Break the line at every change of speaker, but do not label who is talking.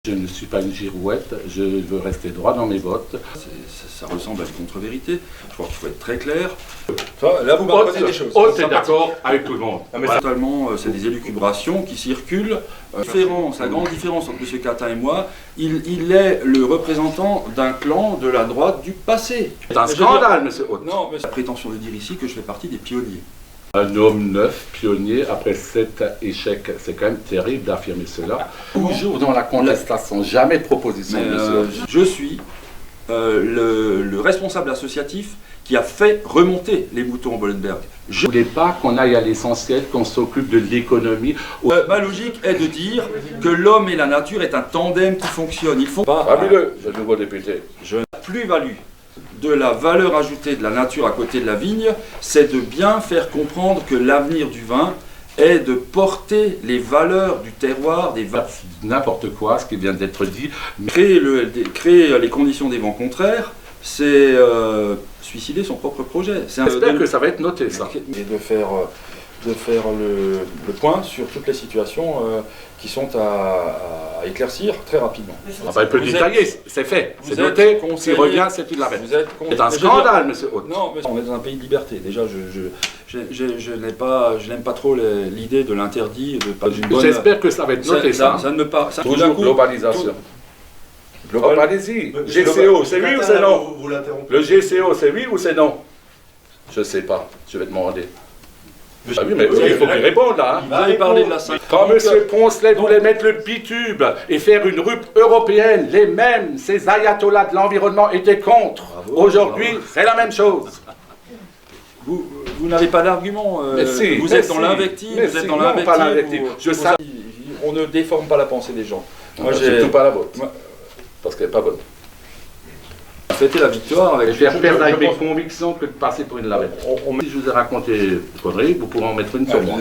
Je ne suis pas une girouette, je veux rester droit dans mes bottes.
Ça ressemble à une contre-vérité. Je crois qu'il faut être très clair. Là, vous comprenez des choses.
Oh, t'es d'accord avec tout le monde.
Totalement, c'est des élucubrations qui circulent. La grande différence entre M. Catin et moi, il est le représentant d'un clan de la droite du passé.
C'est un scandale, monsieur Haute.
Non, mais c'est la prétention de dire ici que je fais partie des pionniers.
Un homme neuf, pionnier, après 7 échecs, c'est quand même terrible d'affirmer cela. Toujours dans la contestation, jamais de proposition, monsieur Haute.
Je suis le responsable associatif qui a fait remonter les moutons en Bollenberg.
Je ne voulais pas qu'on aille à l'essentiel, qu'on s'occupe de l'économie.
Ma logique est de dire que l'homme et la nature est un tandem qui fonctionne. Il faut pas...
Fabuleux, le nouveau député.
La plus-value de la valeur ajoutée de la nature à côté de la vigne, c'est de bien faire comprendre que l'avenir du vin est de porter les valeurs du terroir, des vins.
N'importe quoi, ce qui vient d'être dit.
Créer les conditions des vents contraires, c'est suicider son propre projet.
J'espère que ça va être noté, ça.
Et de faire le point sur toutes les situations qui sont à éclaircir très rapidement.
Il peut détailler, c'est fait, c'est noté, s'il revient, c'est une l'arrête. C'est un scandale, monsieur Haute.
Non, mais on est dans un pays de liberté. Déjà, je n'aime pas trop l'idée de l'interdit.
J'espère que ça va être noté, ça.
Ça ne me pas.
Toujours globalisation. Allez-y. GCO, c'est oui ou c'est non? Le GCO, c'est oui ou c'est non? Je ne sais pas, je vais demander. Ah oui, mais il faut qu'il réponde là.
Vous avez parlé de la 5.
Quand M. Poncelet voulait mettre le bitube et faire une rue européenne, les mêmes, ces ayatollahs de l'environnement étaient contre. Aujourd'hui, c'est la même chose.
Vous n'avez pas d'argument. Vous êtes dans l'invective. Vous êtes dans l'invective. On ne déforme pas la pensée des gens.
Moi, surtout pas la vôtre. Parce qu'elle n'est pas bonne.
Fêter la victoire avec...
Je vais perdre avec mes convictions que de passer pour une lavette. Si je vous ai raconté une connerie, vous pourrez en mettre une sur moi.